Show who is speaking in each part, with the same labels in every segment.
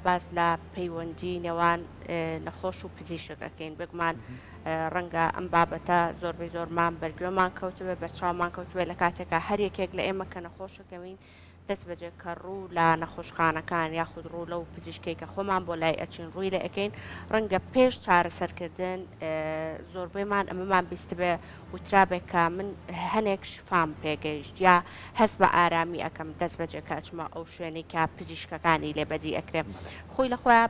Speaker 1: باس لە پەیوەندی نێوان نەخۆش و پزیشکەکەین بگومان ڕەنگە ئەم بابەتە زۆربەی زۆرمان بەرگوێمان کەوتوێ بەرچاومان کەوتوێ لە کاتێکە هەر یەکێک لە ئێمە کە نەخۆشەکەوین دەست بەجێ کە ڕوو لە نەخۆشخانەکان یاخود ڕوو لەو پزیشکەی کە خۆمان بۆ لای ئەچین ڕووی لە ئەەکەین ڕەنگە پێش چارەسەرکردن زۆربەیمان ئەمەمان بیست بێ وترابێک کە من هەنێک شفام پێگەیشت یا هەست بە ئارامی ئەەکەم دەست بەجێ کاچمە ئەو شوێنی کە پزیشکەکانی لێبەدی ئەکرێت خۆی لە خۆیان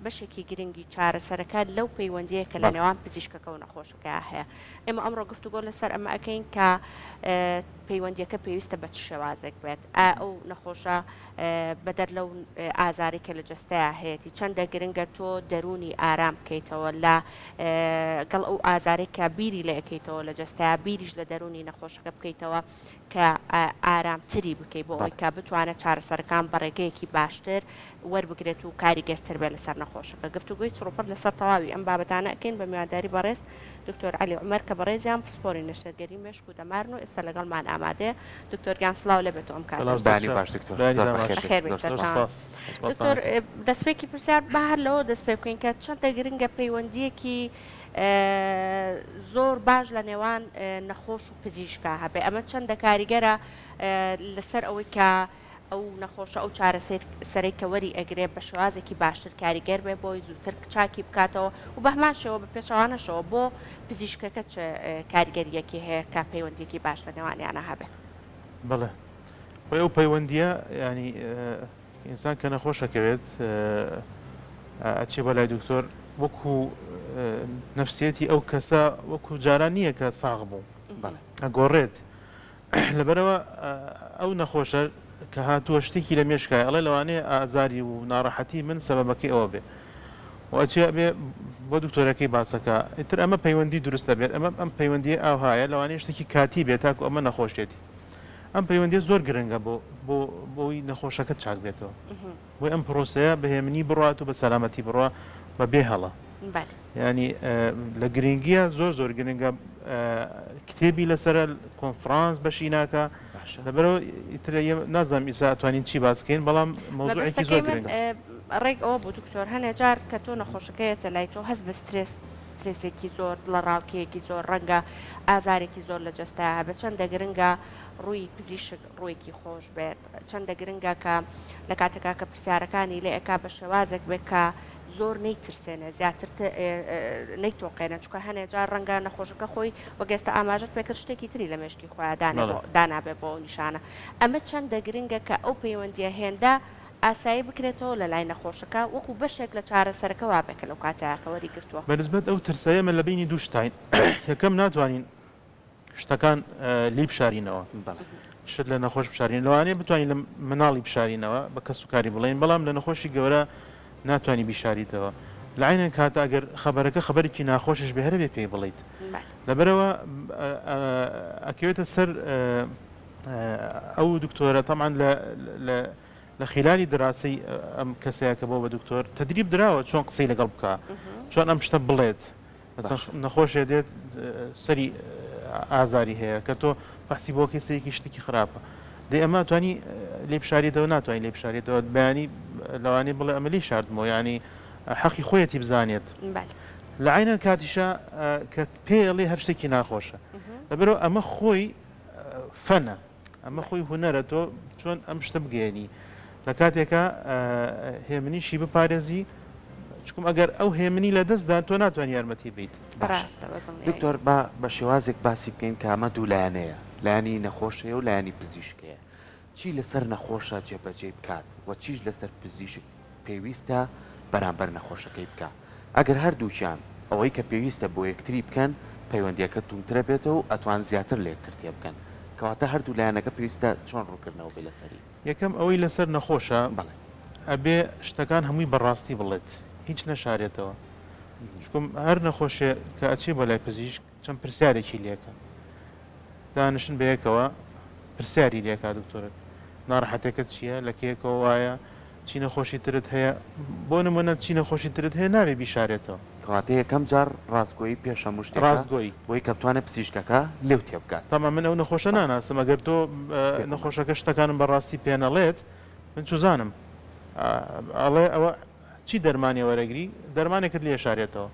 Speaker 1: بەشێکی گرنگی چارەسەرەکە لەو پەیوەندیە کە لە نێوان پزیشکەکە و نەخۆشەکە هەیە ئێمە ئەمڕۆ گفتوگۆ لەسەر ئەمە ئەەکەین کە پەیوەندیەکە پێویستە بە شێوازێک بێت ئەو نەخۆشە بەدەر لەو ئازاری کە لە جستەیە هەیەی چەندە گرنگە تۆ دەرونی ئارام بکەیتەوە لە گەڵ ئەو ئازارێک کە بیری لە ئەەکەیتەوە لە جستەیە بیریش لە دەرونی نەخۆشەکە بکەیتەوە کە ئارامتری بکەیت بۆ ئەوی کە بتوانێت چارەسەرەکان بە ڕێگەیەکی باشتر وەربگرێت و کاریگەرتر بێت لەسەر نەخۆشەکە گفتوگوی چڕوپەر لەسەر تەواوی ئەم بابەتانە ئەکەین بە میوانداری بەڕێز دکتۆر علی عومەر کە بەڕێزیان پسپۆری نەشتەرگەری مێشک و دەمارن و ئێستا لەگەڵمان ئامادەیە دکتۆر گیان سڵاو لەبێت ئەم کات دکتۆر دەستپێکی پرسیار بەهر لەوە دەست پێ بکەین کە چەندە گرنگە پەیوەندیەکی زۆر باش لە نێوان نەخۆش و پزیشکە هەبێ ئەمە چەندە کاریگەرە لەسەر ئەوەی کە ئەو نەخۆشە ئەو چارە سەرەی کە وەری ئەگرێت بە شێوازێکی باشتر کاریگەر بێ بۆی زووتر چاکی بکاتەوە و بە هەمانشەوە بە پێشەوانەشەوە بۆ پزیشکەکە کاریگەریەکی هەیە کا پەیوەندیەکی باش لە نێوانیانە هەبێت
Speaker 2: بڵێ خۆی ئەو پەیوەندیە ینی ئینسان کە نەخۆشەکەوێت ئەچێ بە لای دکتۆر وەکو نەفسیەتی ئەو کەسە وەکو جاران نییە کە ساغ بوو ئەگۆڕێت لەبەرەوە ئەو نەخۆشە کە هاتووە شتێکی لە مێشکای ئەڵێ لەوانەیە ئازاری و ناڕەحەتی من سەبەبەکەی ئەوە بێ وەچێ بێ بۆ دکتۆرەکەی باسەکە ئیتر ئەمە پەیوەندی دروستە بێت ئەم پەیوەندی ئاوهایە لەوانەیە شتێکی کاتی بێت تاکو ئەمە نەخۆشێتی ئەم پەیوەندی زۆر گرنگە بۆی نەخۆشەکە چاک بێتەوە بۆی ئەم پرۆسەیە بەهێمنی بڕات و بە سەلامەتی بڕە بە بێ هەڵە ینی لە گرنگیە زۆر گرنگە کتێبی لەسرە کۆنفرانس بەشی ناکە لەبەرەوە نازانم ئیسا ئەتوانین چی باسکەین بەڵام مۆزوعێکی زۆر گرنگە
Speaker 1: ڕێک ئەوە بۆ دکتۆر هەنێ جار کە تۆ نەخۆشەکەیەتە لای تۆ هەست بە سترێسێکی زۆر لە ڕاوکەیەکی زۆر ڕەنگە ئازارێکی زۆر لە جستە هەبێ چەندە گرنگە ڕووی پزیشک ڕوویەکی خۆش بێت چەندە گرنگە کە لە کاتێکا کە پرسیارەکانی لێ ئەکا بە شێوازێک بێت کە زۆر نەیترسێنە زیاتر نەیتۆقێنە چکە هەنێ جار ڕەنگە نەخۆشەکە خۆی وەگەستە ئاماژت پێکرد شتێکی تری لە مێشکی خۆیان دانابێ بۆ نیشانە ئەمە چەندە گرنگە کە ئەو پەیوەندیە هێندا ئاسایی بکرێتەوە لە لای نەخۆشەکە وەکو بەشێک لە چارەسەرەکە وابێکە لەو کاتەکەوەری گرتووە
Speaker 2: بەنسبەت ئەو ترسەیەمە لە بینی دوو شتین یەکەم ناتوانین شتەکان لی بشارینەوە شت لە نەخۆش بشارین لەوانەیە بتوانین لە مناڵی بشارینەوە بە کەس و کاری بڵین بەڵام لە نەخۆشی گەورە ناتوانانی بیشاریتەوە لە عینەن کاتە ئەگەر خەبەرەکە خەبەرێکی ناخۆشش بهێرە بێ پێی بڵیت لەبەرەوە ئەکەوێتە سەر ئەو دکتۆرە تەمان لە خلالی دراسی ئەم کەسەیەکە بۆ بە دکتۆر تدریب دراوە چۆن قسەی لەگەڵ بکە چۆن ئەم شتە بڵێت نەخۆشێ دێت سەری ئازاری هەیە کە تۆ بەحسی بۆ کەسەیەکی شتێکی خراپە دێ ئەمە توانی لێ بشاریتەوە ناتوانین لێ بشاریتەوە بەیانی لەوانەیە بڵێ ئەمەلی شاردمەوە ینی حەقی خۆیەتی بزانێت لە عینەن کاتیشە کە پێڵێ هەر شتێکی ناخۆشە لەبەرەوە ئەمە خۆی فەنە ئەمە خۆی هوەرە تۆ چۆن ئەم شتە بگەێنی لە کاتێکە هێمنیشی بپارێزی چکم ئەگەر ئەو هێمنی لە دەستدا تۆ ناتوانانی یارمەتی بیت
Speaker 3: دکتۆر بە شێوازێک باسی بکەین کە ئەمە دوو لایەنەیە لایانی نەخۆشەیە و لایانی پزیشکەیە چی لەسەر نەخۆشە جێبەجێ بکات و چیش لەسەر پزیشک پێویستە بەرامبەر نەخۆشەکەی بکە ئەگەر هەردووچیان ئەوەی کە پێویستە بۆ یەکتری بکەن پەیوەندیەکە تومترە بێتەوە و ئەتوان زیاتر لە یەکتر تێ بکەن کەواتە هەردوو لایەنەکە پێویستە چۆن ڕووکردنەوە بێ لەسەری
Speaker 2: یەکەم ئەوەی لەسەر نەخۆشە ئەبێ شتەکان هەمووی بەڕاستی بڵێت هیچ نەشارێتەوە چکم هەر نەخۆشێ کە ئەچێ بە لای پزیشک چەند پرسیارێکی لێکە دانیشن بەیەکەوە پرسیاری لێکا دکتۆرت ناڕەحەتەکەت چییە لە کێکەوە وایە چی نەخۆشی ترت هەیە بۆ نمونە چی نەخۆشی ترت هەیە نابێ بیشارێتەوە
Speaker 3: کەواتە یەکەم جار ڕاستگۆیی پێشە مشت
Speaker 2: ڕاستگۆیی
Speaker 3: بۆی کە بتوانێت پزیشکەکە لێو تێ بکات
Speaker 2: تەما من ئەو نەخۆشە ناناسم ئەگەر تۆ نەخۆشەکە شتەکانم بەڕاستی پێنەڵێت من چوزانم ئەڵێ ئەوە چی دەرمانی وەرەگری دەرمانێکت لێ شارێتەوە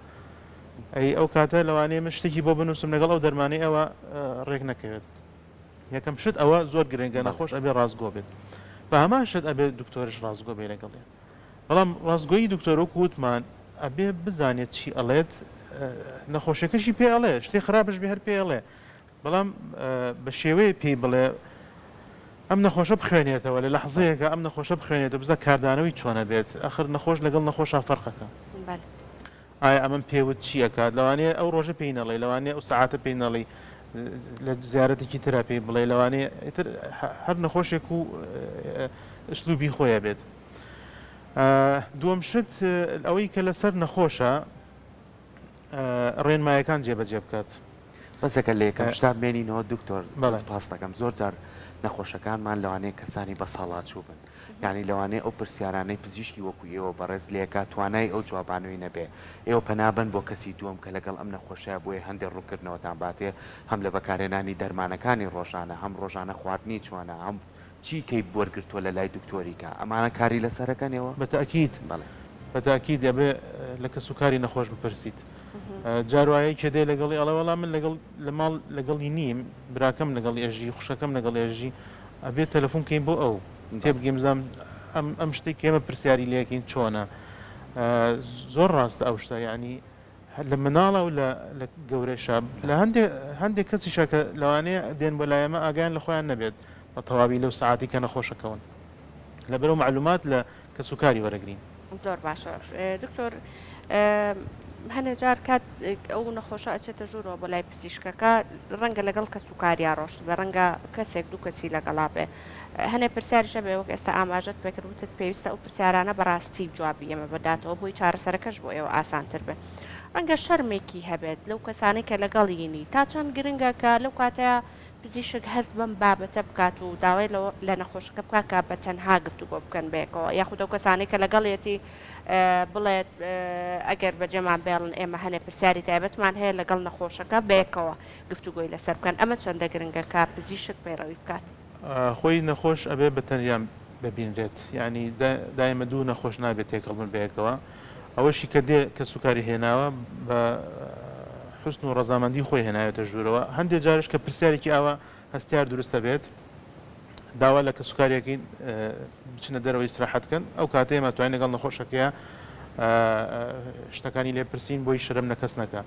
Speaker 2: ئەی ئەو کاتە لەوانەیە من شتێکی بۆ بنووسم لەگەڵ ئەو دەرمانی ئەوە ڕێک نەکەوێت یەکەم شت ئەوە زۆر گرنگە نەخۆش ئەبێ ڕازگۆ بێت بە هەمان شت ئەبێ دکتۆرش ڕازگۆ بێ لەگەڵێ بەڵام ڕازگۆیی دکتۆرۆک وتمان ئەبێ بزانێت چی ئەڵێت نەخۆشیەکەشی پێ ئەڵێ شتێ خراپش بێ هەر پێ ئەڵێ بەڵام بە شێوەیە پێی بڵێ ئەم نەخۆشە بخوێنێتەوە لە لەحظەیەکە ئەم نەخۆشە بخوێنێتە بزە کاردانەوەی چۆنە بێت ئەخر نەخۆش لەگەڵ نەخۆشە فەرقەکە ئایا ئەمەم پێوت چیەکات لەوانەیە ئەو ڕۆژە پێی نەڵێ لەوانەیە ئەو سعاتە پێی نەڵی لە زیارەتێکی ترا پێی بڵێ لەوانەیە هەر نەخۆشێک و ئەسلوبی خۆیە بێت دووەم شت ئەوەی کە لەسەر نەخۆشە ڕێنمایەکان جێبەجێ بکات
Speaker 3: بەسەکە لە یەکەم شتا بێنینەوە دکتۆر پاس دەکەم زۆر جار نەخۆشەکانمان لەوانەیە کەسانی بە ساڵات چوو بن یعنی لەوانەیە ئەو پرسیارانەی پزیشکی وەکو ئێوە بەڕێز لێکات توانای ئەو جوابانەوەی نەبێ ئێوە پەنابن بۆ کەسی دووەم کە لەگەڵ ئەم نەخۆشیە بۆیە هەندێک ڕووکردنەوەتان باتێ هەم لە بەکارهێنانی دەرمانەکانی ڕۆژانە هەم ڕۆژانە خواردنی چوانە هەم چیکەی وەرگرتووە لە لای دکتۆریکە ئەمانە کاری لەسەرەکەنەوە
Speaker 2: بەتەکیید
Speaker 3: بەڵێ
Speaker 2: بەتاکیید دەبێ لە کەسوکاری نەخۆش بپرسیت جاروایە کە دێ لەگەڵی ئەڵەوەڵام من لە ماڵ لەگەڵی نیم براکەم لەگەڵ ئێژی خوشەکەم لەگەڵ ئێژی ئەبێت تەلەفۆن کەین بۆ ئەو تێبگەیمزام ئەم شتێک ئێمە پرسیاری لەکەین چۆنە زۆر ڕاستە ئەو شتە یعنی لە مناڵە و لە گەورەشە لە هەندێک کەسیشە کە لەوانەیە دێن بۆ لایەمە ئاگیان لە خۆیان نەبێت بە تەواوی لەو سعاتی کە نەخۆشەکەون لە بەرەو معلومات لە کەسوکاری وەرەگرین
Speaker 1: زۆر باشە دکتۆر هەنێ جار کات ئەو نەخۆشە ئەچێتە ژوورەوە بۆ لای پزیشکەکە ڕەنگە لەگەڵ کەسوکاریا ڕۆشت بە ڕەنگە کەسێک دوو کەسی لەگەڵا بێ هەنێ پرسیارشە بێ وەک ئێستا ئاماژەت پێکردوتت پێویستە ئەو پرسیارانە بەڕاستی جوابی ئێمە بەداتەوە بۆی چارەسەرەکەش بۆ ئێوە ئاسانتر بێ ڕەنگە شەرمێکی هەبێت لەو کەسانی کە لەگەڵینی تا چەند گرنگە کە لەو کاتەیە پزیشک هەست بەم بابەتە بکات و داوای لە نەخۆشەکە بکات بە تەنها گفتوگۆ بکەن بێکەوە یاخود ئەو کەسانی کە لەگەڵیەتی بڵێت ئەگەر بەجێمان بێڵن ئێمە هەنێ پرسیاری تایبەتمان هەیە لەگەڵ نەخۆشەکە بێکەوە گفتوگۆی لەسەر بکەن ئەمە چەندە گرنگە کە پزیشک پەیڕەوی بکات
Speaker 2: خۆی نەخۆش ئەبێ بە تەنیان ببینرێت ینی دایمە دوو نەخۆش نابێت تێکەڵبن بەیەکەوە ئەوەشی کە دێ کە سوکاری هێناوە بە حسن و ڕەزامەندی خۆی هێناوێتە ژوورەوە هەندێک جارش کە پرسیارێکی ئاوە هەستیار دروستە بێت داوا لە کە سوکارێکین بچنە دەرەوەی استراحەتکەن ئەو کاتێ ماتوانین لەگەڵ نەخۆشەکەیە شتەکانی لێپرسین بۆی شەرم نەکەس نەکە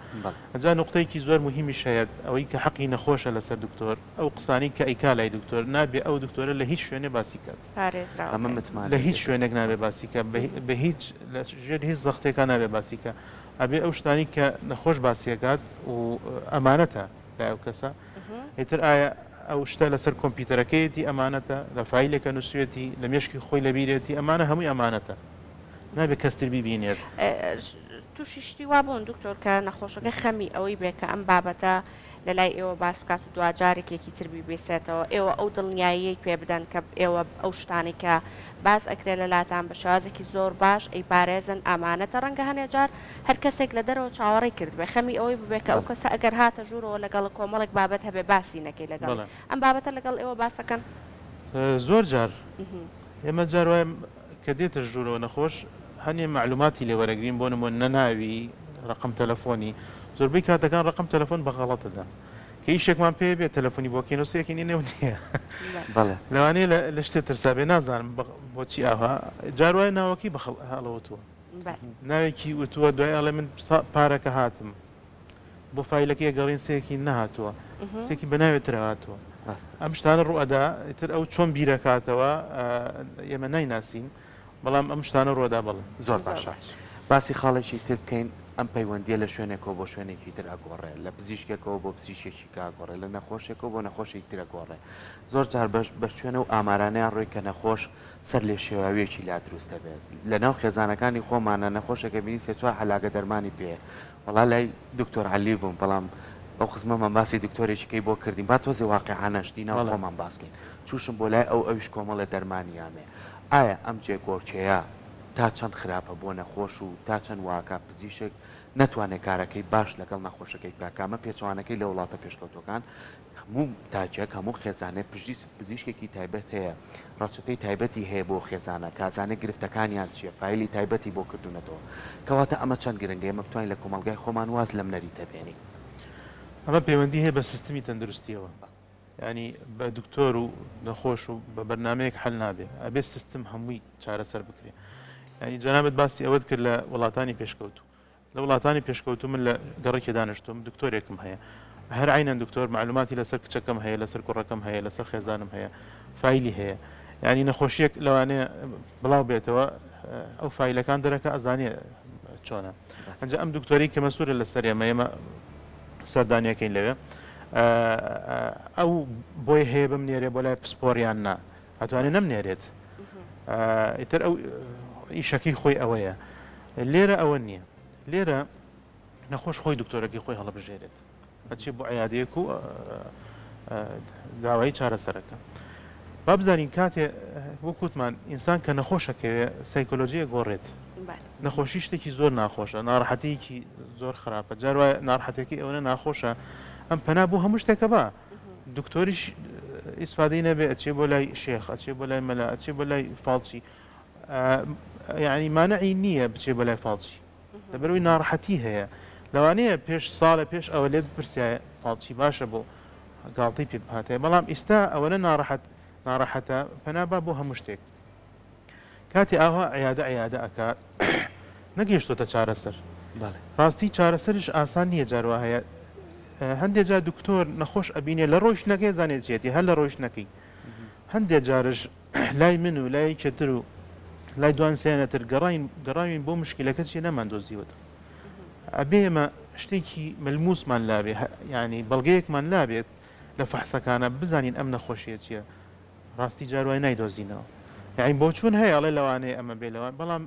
Speaker 2: ئەجا نقطەیەکی زۆر مهمی شەیە ئەوەی کە حەقی نەخۆشە لەسەر دکتۆر ئەو قسانی کە ئەیکا لای دکتۆر نابێ ئەو دکتۆرە لە هیچ شوێنێ باسی کات لە هیچ شوێنێک نابێ باسیکە بە هیچ ژێر هیچ زەختێکە نابێ باسیکە ئەبێ ئەو شتانی کە نەخۆش باسیەکات و ئەمانەتە لای ئەو کەسە ئیتر ئایا ئەو شتە لەسەر کۆمپیوتەرەکەیەتی ئەمانەتە لە فیلێکە نووسێتی لە مێشکی خۆی لەبیرێتی ئەمانە هەمووی ئەمانەتە نابێت کەستر بیبینێت
Speaker 1: تووشی شتی وا بوون دکتۆر کە نەخۆشەکە خەمی ئەوەی بێ کە ئەم بابەتە لە لای ئێوە باس بکات و دوجارێکێکی تر بیبێسێتەوە ئێوە ئەو دڵنیایی پێ بدەن کە ئێوە ئەو شتانی کە باس ئەکرێت لەلاتان بە شێوازێکی زۆر باش ئەی پارێزن ئامانەتە ڕەنگە هەنێ جار هەر کەسێک لە دەرەوە چاوەڕێی کرد بێ خەمی ئەوەی ببێ کە ئەو کەسە ئەگەر هاتە ژوورەوە لەگەڵ کۆمەڵێک بابەت هەبێ باسی نەکەی لەگەڵ ئەم بابەتە لەگەڵ ئێوە باسەکەن
Speaker 2: زۆر جار ئێمە جار وایە کە دێتە ژوورەوە نەخۆش هەنێ معلوماتی لێ وەرەگرین بۆ نمونە نەناوی ڕقم تەلەفۆنی زۆربەی کاتەکان ڕقم تەلەفۆن بە غەڵەتەدا کە هیچێکمان پێ بێت تەلەفۆنی بۆ کێنوسەیەکی نێو نییە لەوانەیە لە شتێ ترسابێ نازانم بۆچی ئاها جاروای ناوەکی بە هەڵەوەتووە ناوێکی وتووە دوای ئەڵێ من پارەکە هاتم بۆ فیلەکەی گەڕین سەیەکی نەهاتووە سێکی بەناوێتتر هاتووە ئەم شتانە ڕوئەدا ئیتر ئەو چۆن بیرەکاتەوە ئێمە نایناسین بەڵام ئەم شتانە ڕۆدا بڵێن
Speaker 3: زۆر باشە باسی خاڵێکی تر بکەین ئەم پەیوەندیە لە شوێنێکەوە بۆ شوێنێکی تر ئەگۆڕێ لە پزیشکێکەوە بۆ پزیشکێکی کاگۆڕێ لە نەخۆشێکەوە بۆ نەخۆشێکی تر ئەگۆڕێ زۆر جار بە شوێنە و ئامارانیان ڕۆی کە نەخۆش سەر لێ شێواویەکی لا دروستە بێت لە ناو خێزانەکانی خۆمانە نەخۆشێکە بینی سێ چوار هەلاگە دەرمانی پێ وەڵا لای دکتۆر عەلی بووم بەڵام ئەو قسمەمان باسی دکتۆرێکیکەی بۆ کردین با تۆزی واقعانەشتی ناو خۆمان باسکەین چوشم بۆ لای ئەویش کۆمەڵە دەرمانیانێ ئایا ئەم جێگۆرچەیە تا چەند خراپە بۆ نەخۆش و تا چەند واکە پزیشک نەتوانێت کارەکەی باش لەگەڵ نەخۆشەکەی بکامە پێچوانەکەی لە وڵاتە پێشکەوتەکان هەموو تاجێک هەموو خێزانێ پزیشکێکی تایبەت هەیە ڕاستەی تایبەتی هەیە بۆ خێزانە کازانە گرفتەکانیان چیە فایلی تایبەتی بۆ کردوونەتەوە کەواتە ئەمە چەند گرنگە ئێمە بتوانین لە کۆمەلگای خۆمان واز لەم نەریتە بێنی
Speaker 2: ئەمە پەیوەندی هەیە بە سیستمی تەندروستیەوە ینی بە دکتۆر و نەخۆش و بە بەرنمەیەک حل نابێ ئەبێ سیستم هەمووی چارەسەر بکرێ ینی جەنابەت باسی ئەوەت کرد لە وڵاتانی پێشکەوتو لە وڵاتانی پێشکەوتو من لە گەڕێکی دانیشتوم دکتۆرێکم هەیە هەر عینەن دکتۆر معلوماتی لەسەر کچەکەم هەیە لەسەر کوڕەکەم هەیە لەسەر خێزانم هەیە فایلی هەیە ینی نەخۆشیەک لەوانەیە بڵاو بێتەوە ئەو فیلەکان دەرەکە ئەزانێ چۆنە ئەنج ئەم دکتۆری کە مەسوورە لە سەر ئێمە سەردانیەکەین لەوێ ئەو بۆی هەیە بمنێرێ بۆ لای پسپۆریان نا ئەتوانێت نەمنێرێت ئیتر ئەو ئیشەکەی خۆی ئەوەیە لێرە ئەوە نییە لێرە نەخۆش خۆی دکتۆرەکەی خۆی هەڵبژێرێت ئەچێ بۆ عیادەیەک و داوای چارەسەرەکە با بزانین کاتێ وەکوتمان ئینسان کە نەخۆشەکەوێ سایکۆلۆژیە گۆڕێت نەخۆشی شتێکی زۆر ناخۆشە ناڕەحەتەیەکی زۆر خراپە جاروایە ناڕەحەتێکی ئەوە ناخۆشە ئەم پەنا بوو هەموو شتێکە بە دکتۆریش ئیسفادەی نەبێ ئەچێ بۆ لای شێخ ئەچێ بۆ لای مەلا ئەچێ بۆ لای فاڵچی یعنی مانعی نییە بچێ بە لای فاڵچی لەبەرەوەی ناڕەحەتی هەیە لەوانەیە پێش ساڵە پێش ئەوە لێت پرسیایە فاڵچی باشە بۆ گاڵتەی پێ بهاتەیە بەڵام ئێستا ئەوەنە ناڕەحەتە پەنابا بۆ هەموو شتێک کاتی ئاوا عیادە ئەکات نەگەیشتۆتە چارەسەر ڕاستی چارەسەرش ئاسان نییە جاروا هەیە هەندێک جار دکتۆر نەخۆش ئەبینێ لە ڕۆژ نەکەی زانێت چێتی هەر لە ڕۆژ نەکەی هەندێک جارش لای من و لای کەتر و لای دوان سێنەتر گەڕاوین بۆ مشکلەکە چی نەماندۆزیوەتە ئەبێ ئێمە شتێکی مەلموسمان لابێ ینی بەڵگەیەکمان لابێت لە فەحسەکانە بزانین ئەم نەخۆشیە چییە ڕاستی جاروای نایدۆزینەوە یعنی بۆ چوون هەیە ئەڵێ لەوانەیە ئەمە بێلەوە بەڵام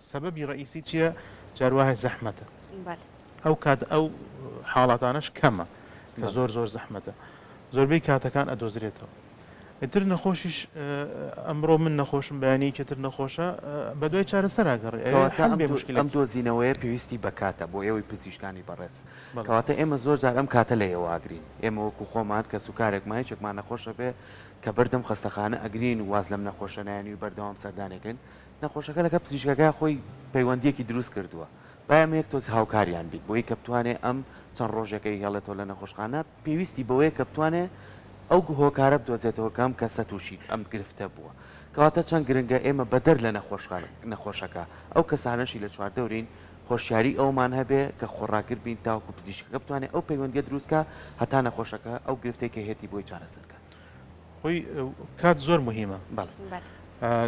Speaker 2: سەبەبی ڕئیسی چییە جاروای زەحمەتە ئەو کات ئەو حاڵاتانش کەمە کە زۆر زەحمەتە زۆربەی کاتەکان ئەدۆزرێتەوە ئیتر نەخۆشیش ئەمڕۆ من نەخۆشم بەیانی کەتر نەخۆشە بە دوای چارەسەراگەڕێ
Speaker 3: ئەم دۆزینەوەیە پێویستی بەکاتە بۆ ئێوەی پزیشکانی بەڕێز کەواتە ئێمە زۆر جار ئەم کاتە لە ئێوەگرین ئێمە وەکو خۆمان کە سوکارێکمان هیچێکمان نەخۆشە بێ کە بەردەم خەستەخانە ئەگرین واز لەم نەخۆشە نایانی و بەردەوام سەردانێکن نەخۆشەکە لەگە پزیشکەکە خۆی پەیوەندیەکی دروست کردووە بایم یەک تۆز هاوکاریان بیت بۆی کە بتوانێت ئەم چەند ڕۆژەکەی هێڵێتەوە لە نەخۆشخانە پێویستی بەوەیە کە بتوانێت ئەو هۆکارە بدۆزێتەوە کەم کەسە تووشی ئەم گرفتە بووە کەواتە چەند گرنگە ئێمە بەدەر لە نەخۆشەکە ئەو کەسانەشی لە چواردەورین خۆشیاری ئەومان هەبێ کە خۆڕاگر بین تاوکو پزیشکەکە بتوانێت ئەو پەیوەندیە دروستکە هەتا نەخۆشەکە ئەو گرفتێکە هێتی بۆی چارەسەرکە
Speaker 2: خۆی کات زۆر مهمە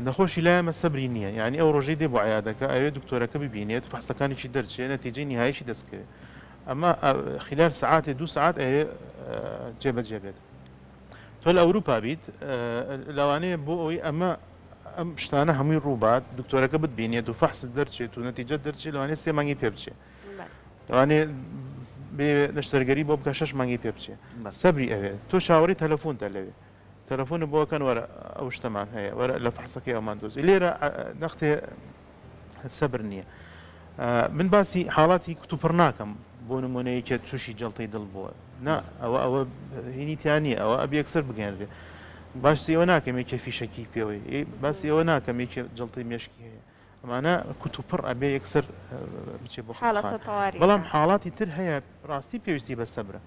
Speaker 2: نەخۆشی لایەمە سەبری نییە یعنی ئەو ڕۆژەی دێ بۆ عیادەکە ئەوێ دکتۆرەکە ببینێت فەحسەکانێکی دەرچێت نەتیجەی نهایشی دەستکرێت ئەمە خلال ساعاتێ 2 ساعات ئەوێ جێبەجێ بێت تۆ لە ئەوروپا بیت لەوانەیە بۆ ئەوەی ئەم شتانە هەمووی ڕووبات دکتۆرەکە بتبینێت و فەحست دەرچێت و نەتیجە دەرچێت لەوانەیە 3 مانگی پێ بچێت لەوانێ بێ نەشتەرگەری بۆ بکە 6 مانگی پێ بچێت سەبری ئەوێ تۆ شاوەڕی تەلەفۆنتە لەوێ تەلەفۆن بۆکەن وەرە ئەو شتەمان هەیە وەرە لە فەحسەکەی ئەومان دۆزی لێرە نەختێ سەبر نییە من باسی حاڵاتی کتوپڕ ناکەم بۆ نمونەیەکە تووشی جەڵتەی دڵ بووە نا ئەوە هینیتیانی ئەوە ئەبێ یەکسەر بگەێنرێ باسی ئەوە ناکەم یەکێ فیشەکی پێوەی باسی ئەوە ناکەم یەکێ جەڵتەی مێشکی هەیە ئەمانە کتوپڕ ئەبێ یەکسەر بچێ بۆ بەڵام حاڵاتی تر هەیە ڕاستی پێویستی بە سەبرە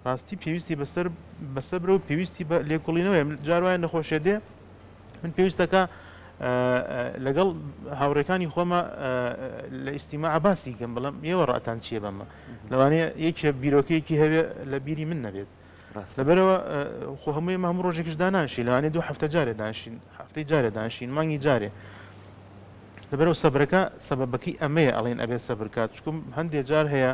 Speaker 2: ڕاستی پێویستی بەسەبرە و پێویستی بە لێکۆڵینەوەی جاروایە نەخۆشێ دێ من پێویستەکە لەگەڵ هاوڕێکانی خۆمە لە ئیسیما عباسی کەم بەڵام ئێوە ڕاتان چیە بەمە لەوانەیە یەکێ بیرۆکەیەکی هەوێ لە بیری من نەبێت لەبەرەوە خۆ هەمووی هەموو ڕۆژێکش داناشی لەوانێ 2 هەفتە جارێ دانشین هەفتەی جارێ دانشین مانگی جارێ لەبەرەوە سەبرەکە سەبەبەکەی ئەمەیە ئەڵێن ئەبێ سەبرکات چکم هەندێک جار هەیە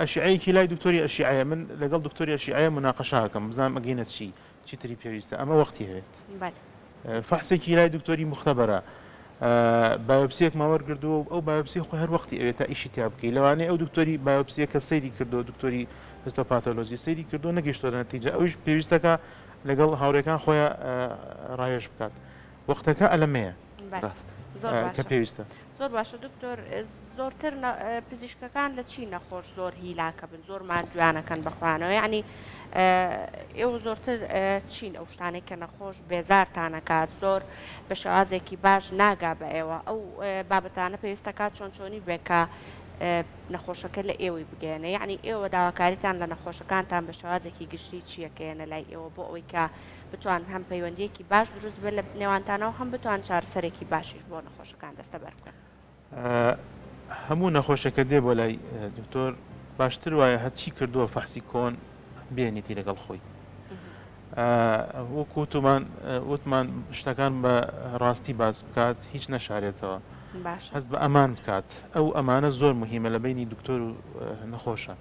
Speaker 2: ئەشیعەیەکی لای دکتۆری ئەشیعەیە من لەگەڵ دکتۆری ئەشیعەیە مناقەشاکەم بزانم ئەگەینە چی تری پێویستە ئەمە وەختی هەیە فەحسێکی لای دکتۆری مختبەرە بایۆپسیەکمان وەرگردووە و ئەو بایۆپسی خۆی هەر وەختی ئەوێت تا ئیشی تیا بکەی لەوانەیە ئەو دکتۆری بایۆپسیەکە سەیری کردو دکتۆری هیستۆپاتۆلۆژی سەیری کردو نەگەیشتۆ لە نەتیجە ئەویش پێویستەکە لەگەڵ هاوڕێکان خۆیان ڕایش بکات بۆ وەختەکە ئەلەمەیە
Speaker 3: ڕاست
Speaker 1: زۆر
Speaker 2: کە
Speaker 1: باشە
Speaker 2: پێویستە.
Speaker 1: زۆر باشە دکتۆر زۆرتر پزیشکەکان لە چی نەخۆش زۆر هیلاکە بن زۆرمان جوانەکەن بەخوانەوە یعنی ئێوە زۆرتر چین ئەو شتانێک کە نەخۆش بێزارتانەکات زۆر بە شێوازێکی باش ناگا بە ئێوە ئەو بابەتانە پێویستەکات چۆن چۆنی بێکە نەخۆشەکە لە ئێوەی بگەێنە یعنی ئێوە داواکاریتان لە نەخۆشەکانتان بە شێوازێکی گشتی چیەکەێنە لای ئێوە بۆ ئەوەی کە بتوان هەم پەیوەندیەکی باش دروست بێت لە نێوانتانەوە هەم بتوان چارەسەرێکی باشیش بۆ نەخۆشەکان دەستە بەر بکەن.
Speaker 2: هەموو نەخۆشەکە دێ بۆ لای دکتۆر باشتر وایە هەچی کردووە فەحسی کۆن بێنیتی لەگەڵ خۆی وەکوتمان وتمان شتەکان بە ڕاستی باز بکات هیچ نەشارێتەوە هەست بە ئەمان بکات ئەو ئەمانە زۆر مهمە لە بینی دکتۆر و نەخۆشە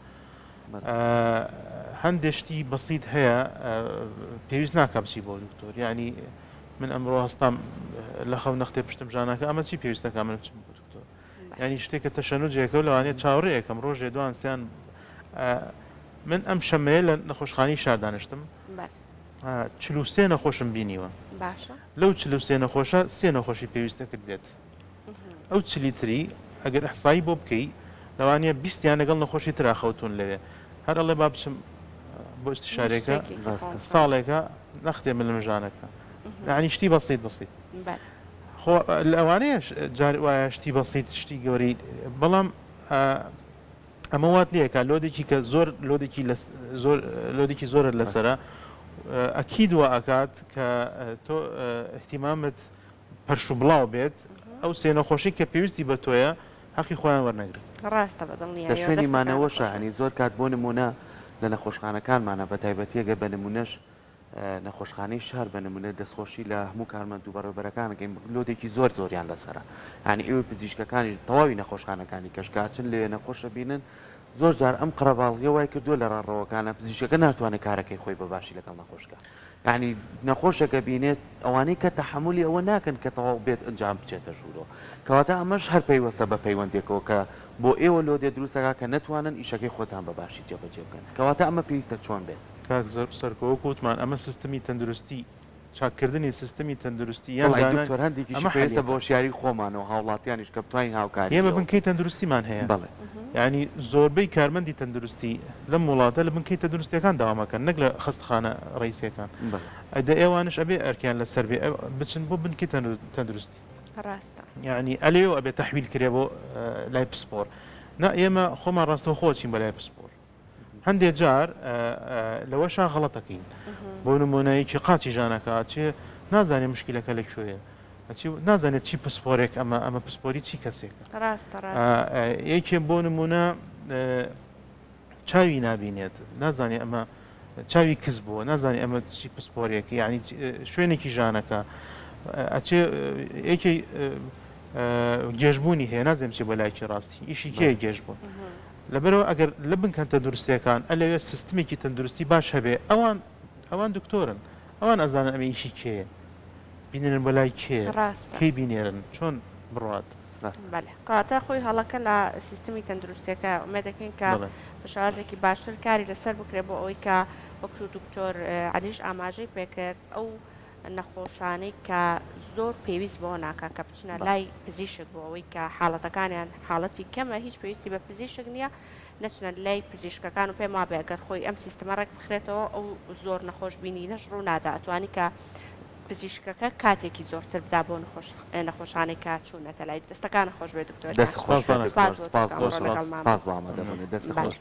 Speaker 2: هەندێشتی بەسیت هەیە پێویست ناکە بچی بۆ دکتۆر یعنی من ئەمڕۆ هەستام لە خەو نەختێ پشتم ژانەکە ئەمە چی پێویستەکە من بچم بۆ دکتۆر ینی شتێکە تەشەنوجێکە و لەوانێت چاوەڕێیەکەم ڕۆژێ دوانسیان من ئەم شەمەیە لە نەخۆشخانی شار دانیشتم 43 نەخۆشم بینیوە لەو 43 نەخۆشە 3 نەخۆشی پێویستە کرد بێت ئەو چلیتری ئەگەر ئەحسایی بۆ بکەی لەوانەیە 20یان لەگەڵ نەخۆشی ترا خەوتون لەوێ هەر ئەڵێ با بچم بۆ استشارێکە ساڵێکە نەختێ من لە مژانەکە یعنی شتی بەسیت خۆ لەوانەیە وایە شتی بەسیت شتی گەوری بەڵام ئەمە وات لەکە لۆدێکی کە زۆر لۆدێکی زۆرت لەسرە ئەکید وە ئەکات کە تۆ احتیمامت پەرش و بڵاو بێت ئەو سێ نەخۆشی کە پێویستی بە تۆیە حەقی خۆیان وەرنەگرن
Speaker 1: ڕاستە بەدڵنیە
Speaker 3: لە شوێنی مانەوەشە هەنی زۆر کات بۆ نمونە لە نەخۆشخانەکانمانە بە تایبەتیەگە بە نمونەش نەخۆشخانەی شار بە نمونە دەستخۆشی لە هەموو کارمەند و بەڕێبەرەکانەکەین لۆدێکی زۆر زۆریان لەسرە ینی ئێوە پزیشکەکانی تەواوی نەخۆشخانەکانی کەشکاچن لێ نەخۆشە بینن زۆر جار ئەم قڕەباڵغیە وای کردووە لە ڕاڕەوەکانە پزیشکەکە ناتوانێت کارەکەی خۆی بە باشی لەگەڵ نەخۆشکە یعنی نەخۆشەکە بینێت ئەوانەی کە تەحملی ئەوە ناکەن کە تەواو بێت ئەنجام بچێتە ژوورەوە کەواتە ئەمەش هەر پەیوەستە بە پەیوەندێکەوە کە بۆ ئێوە لۆدێ دروستەکە کە نەتوانن ئیشەکەی خۆتان بە باشی جێبەجێ بکەن کەواتە ئەمە پێویستە چۆن بێت
Speaker 2: کاک سەرکەوە کووتمان ئەمە سیستمی تەندروستی چاکردنی سیستمی تەندروستی
Speaker 3: دکتۆر هەندێکی پێویستە بۆ شیاری خۆمانەوە هاوڵاتیانیش کە بتوانین هاوکاری
Speaker 2: ئێمە بنکەی تەندروستیمان هەیە
Speaker 3: بەڵێ
Speaker 2: ینی زۆربەی کارمەندی تەندروستی لەم وڵاتە لە بنکەی تەندروستیەکان داوامەکەن نەک لە خستخانە ڕئیسەکان ئەدە ئێوانش ئەبێ ئەرکیان لەسەر بێ بچن بۆ بنکی تەندروستی
Speaker 1: ڕاستە
Speaker 2: یعنی ئەلێەوە ئەبێ تەحویل کرێ بۆ لای پسپۆر نا ئێمە خۆمان ڕاستەوە خۆچین بە لای پسپۆر هەندێک جار لەوەشان غەڵەتەکەین بۆ نمونەیەکی قاچی ژانەکە چێ نازانێت مشکلەکە لەکوێیە نازانێت چی پسپۆرێک ئەمە پسپۆری چی کەسێکە یەکێ بۆ نمونە چاوی نابینێت نازانێت ئەمە چاوی کەس بووە نازانێت ئەمە چی پسپۆرێکی یعنی شوێنێکی ژانەکە ئەچێ یەکی گێژبوونی هەیە نازانێت چی بەلایکی ڕاستی ئیشی کێ گێژ بوون لەبەرەوە ئەگەر لە بنکەن تەندروستیەکان ئەلەوێ سیستمێکی تەندروستی باش هەبێ ئەوان دکتۆرن ئەوان ئەزانن ئەمە ئیشی کێیە بینێرن بەلای کێ کەی بینێرن چۆن بڕات
Speaker 1: کاتە خۆی هەڵەکە لە سیستمی تەندروستیەکە ئومێ دەکەین کە بە شازێکی باشتر کاری لەسەر بکرێت بۆ ئەوەی کە وەکو دکتۆر عەلیش ئاماژەی پێکرد ئەو نەخۆشانەی کە زۆر پێویست بۆ ناکە کە بچنە لای پزیشک بۆ ئەوەی کە حاڵەتەکانیان حاڵەتی کەمە هیچ پێویستی بە پزیشک نییە نەچنە لای پزیشکەکان و پێم وابێ ئەگەر خۆی ئەم سیستەمە ڕێک بخرێتەوە ئەو زۆر نەخۆش بینی نەش ڕوو نادا ئەتوانی کە پزیشکەکە کاتێکی زۆرتر بدا بۆ نەخۆشانەی کە چوونەتە لای دەستەکان خۆش بێت دکتۆر
Speaker 3: دەست خۆش سپاس بۆ ئامادەبوونی دەست خۆش